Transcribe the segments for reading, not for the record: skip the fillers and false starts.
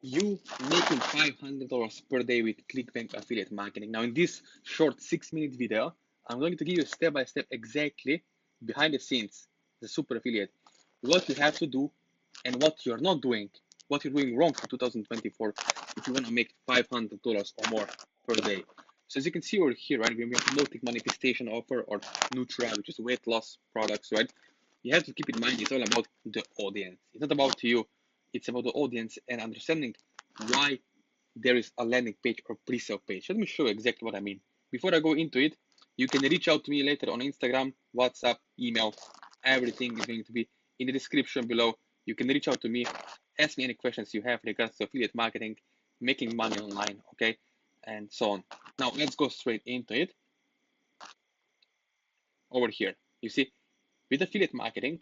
you making $500 per day with Clickbank affiliate marketing. Now, in this short 6-minute video, I'm going to give you step by step exactly behind the scenes, the super affiliate, what you have to do and what you're not doing, what you're doing wrong for 2024 if you want to make $500 or more per day. So as you can see over here, right, when we have multi manifestation offer or Nutra, which is weight loss products, right? You have to keep in mind it's all about the audience. It's not about you. It's about the audience and understanding why there is a landing page or pre-sale page. Let me show you exactly what I mean. Before I go into it, you can reach out to me later on Instagram, WhatsApp, email. Everything is going to be in the description below. You can reach out to me, ask me any questions you have regards to affiliate marketing, making money online, okay, and so on. Now let's go straight into it. Over here, you see, with affiliate marketing,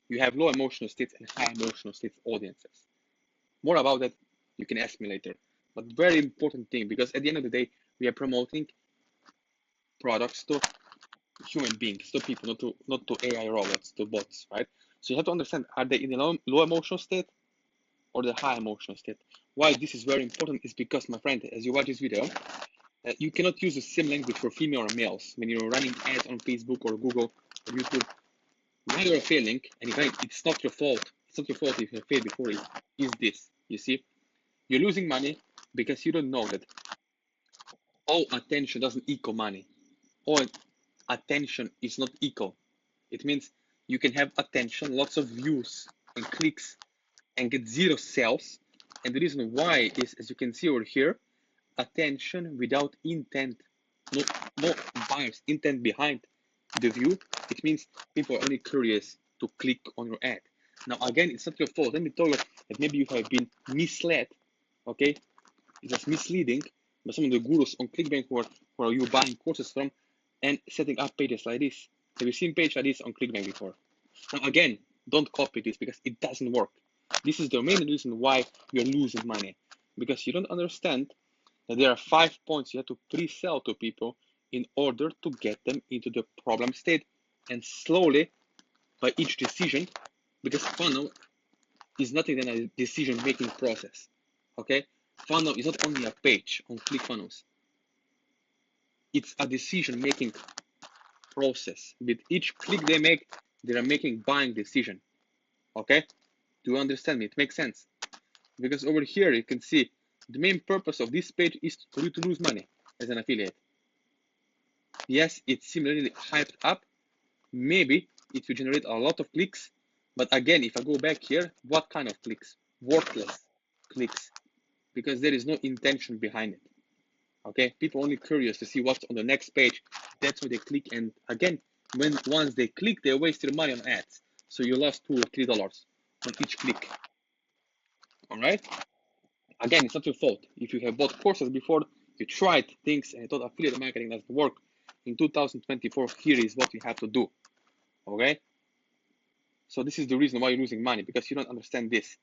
you have low emotional states and high emotional states audiences. More about that, you can ask me later. But very important thing, because at the end of the day, we are promoting products to human beings, to people, not to AI robots, to bots, right? So you have to understand, are they in a low emotional state or the high emotional state? Why this is very important is because, my friend, as you watch this video, you cannot use the same language for female or males when you're running ads on Facebook or Google or YouTube. Why you're failing, and it's not your fault. It's not your fault if you have failed before. Is this? You see, you're losing money because you don't know that all attention doesn't equal money. All attention is not equal. It means you can have attention, lots of views and clicks, and get zero sales. And the reason why is, as you can see over here, attention without intent, no, no buyers intent behind the view. It means people are only curious to click on your ad. Now, again, it's not your fault. Let me tell you that maybe you have been misled, okay? It was misleading by some of the gurus on Clickbank who are you buying courses from and setting up pages like this. Have you seen pages like this on Clickbank before? Now, again, don't copy this because it doesn't work. This is the main reason why you're losing money, because you don't understand that there are 5 points you have to pre-sell to people in order to get them into the problem state, and slowly by each decision, because funnel is nothing than a decision-making process. Okay, funnel is not only a page on ClickFunnels; it's a decision-making process. With each click they make, they are making buying decision. Okay, do you understand me? It makes sense, because over here you can see the main purpose of this page is for you to lose money as an affiliate. Yes, it's similarly hyped up. Maybe it will generate a lot of clicks, but again, if I go back here, what kind of clicks? Worthless clicks, because there is no intention behind it. Okay, people only curious to see what's on the next page. That's why they click, and again, once they click, they waste their money on ads. So you lost $2 or $3 on each click. All right. Again, it's not your fault. If you have bought courses before, you tried things and thought affiliate marketing doesn't work. In 2024, here is what you have to do. Okay. So this is the reason why you're losing money, because you don't understand this.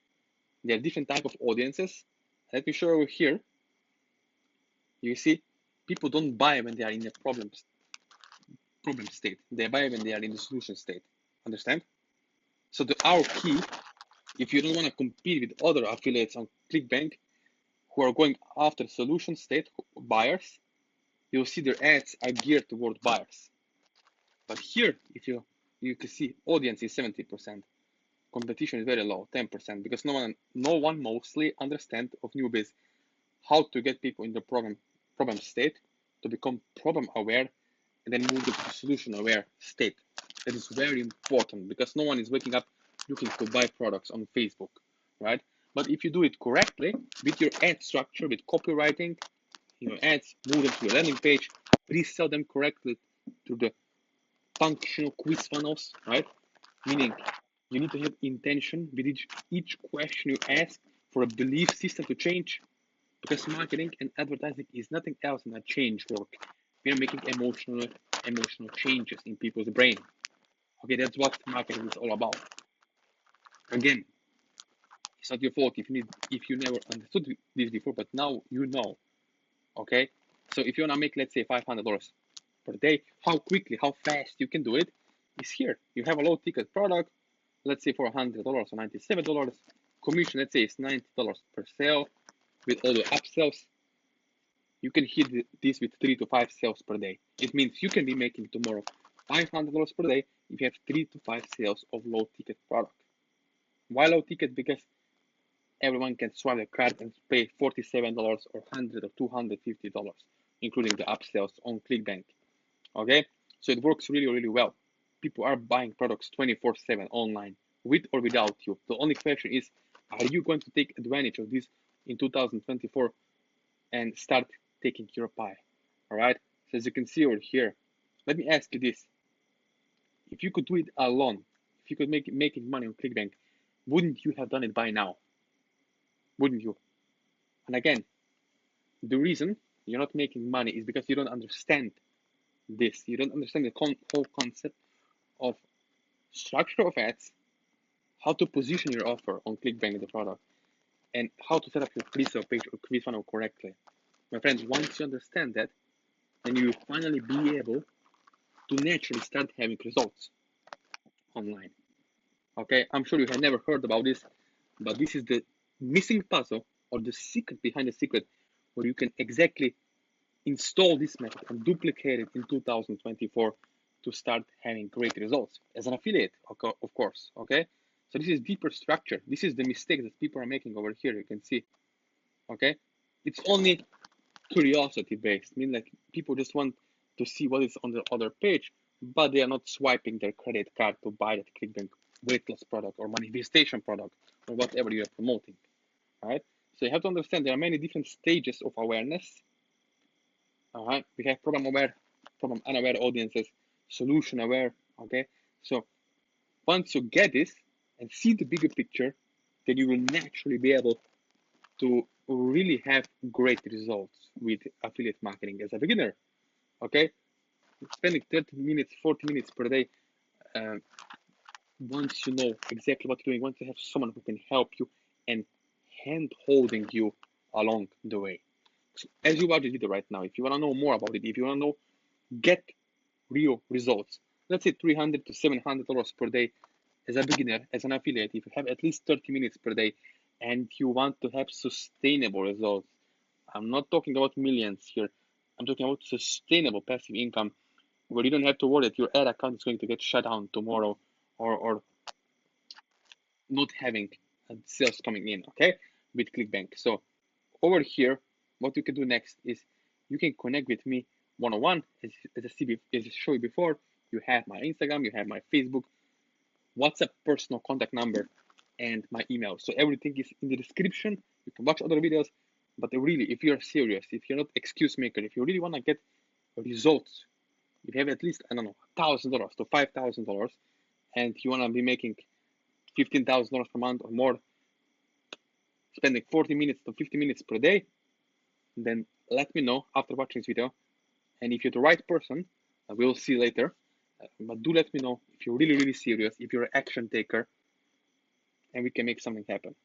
There are different type of audiences. Let me show you here. You see, people don't buy when they are in a problem state. They buy when they are in the solution state. Understand? So our key, if you don't want to compete with other affiliates on Clickbank who are going after solution state buyers, you'll see their ads are geared toward buyers. But here, if you can see audience is 70%. Competition is very low, 10%, because no one mostly understands of newbies how to get people in the problem state to become problem aware and then move to the solution aware state. That is very important, because no one is waking up looking to buy products on Facebook, right? But if you do it correctly with your ad structure, with copywriting, your ads, move them to your landing page, resell them correctly to the functional quiz funnels, right? Meaning you need to have intention with each question you ask for a belief system to change, because marketing and advertising is nothing else than a change work. We are making emotional changes in people's brain. Okay, that's what marketing is all about. Again, it's not your fault if you never understood this before, but now you know. Okay, so if you wanna make, let's say, $500 per day, how quickly, how fast you can do it is here. You have a low ticket product, let's say for $100 or $97, commission, let's say, is $90 per sale. With all the upsells, you can hit this with 3 to 5 sales per day. It means you can be making tomorrow $500 per day if you have 3 to 5 sales of low ticket product. Why low ticket? Because everyone can swipe the card and pay $47 or $100 or $250, including the upsells on Clickbank. Okay, so it works really, really well. People are buying products 24/7 online, with or without you. The only question is, are you going to take advantage of this in 2024 and start taking your pie? All right. So as you can see over here, let me ask you this: if you could do it alone, if you could making money on Clickbank, wouldn't you have done it by now? Wouldn't you? And again, the reason you're not making money is because you don't understand this. You don't understand the whole concept of structure of ads, how to position your offer on Clickbank, the product, and how to set up your pre-sale page or funnel correctly. My friends, once you understand that, then you will finally be able to naturally start having results online. Okay, I'm sure you have never heard about this, but this is the missing puzzle or the secret behind the secret where you can exactly install this method and duplicate it in 2024 to start having great results as an affiliate, of course. Okay, so this is deeper structure. This is the mistake that people are making over here. You can see. Okay, it's only curiosity based. I mean, like, people just want to see what is on the other page, but they are not swiping their credit card to buy that Clickbank weight loss product or manifestation product or whatever you are promoting. Right? So you have to understand there are many different stages of awareness. All right, we have problem aware, problem unaware audiences, solution aware. Okay, so once you get this and see the bigger picture, then you will naturally be able to really have great results with affiliate marketing as a beginner. Okay, spending 30 minutes, 40 minutes per day. Once you know exactly what you're doing, once you have someone who can help you and hand holding you along the way. So as you watch the video right now, if you want to know more about it, if you want to know, get real results, let's say $300 to $700 per day as a beginner, as an affiliate, if you have at least 30 minutes per day and you want to have sustainable results, I'm not talking about millions here, I'm talking about sustainable passive income where you don't have to worry that your ad account is going to get shut down tomorrow or not having sales coming in, okay, with Clickbank. So over here, what you can do next is you can connect with me one-on-one. As I showed you before, you have my Instagram, you have my Facebook, WhatsApp personal contact number, and my email. So everything is in the description. You can watch other videos, but really, if you're serious, if you're not excuse maker, if you really want to get results, if you have at least, I don't know, $1,000 to $5,000, and you want to be making $15,000 per month or more, spending 40 minutes to 50 minutes per day, then let me know after watching this video. And if you're the right person, we'll see later. But do let me know if you're really, really serious, if you're an action taker, and we can make something happen.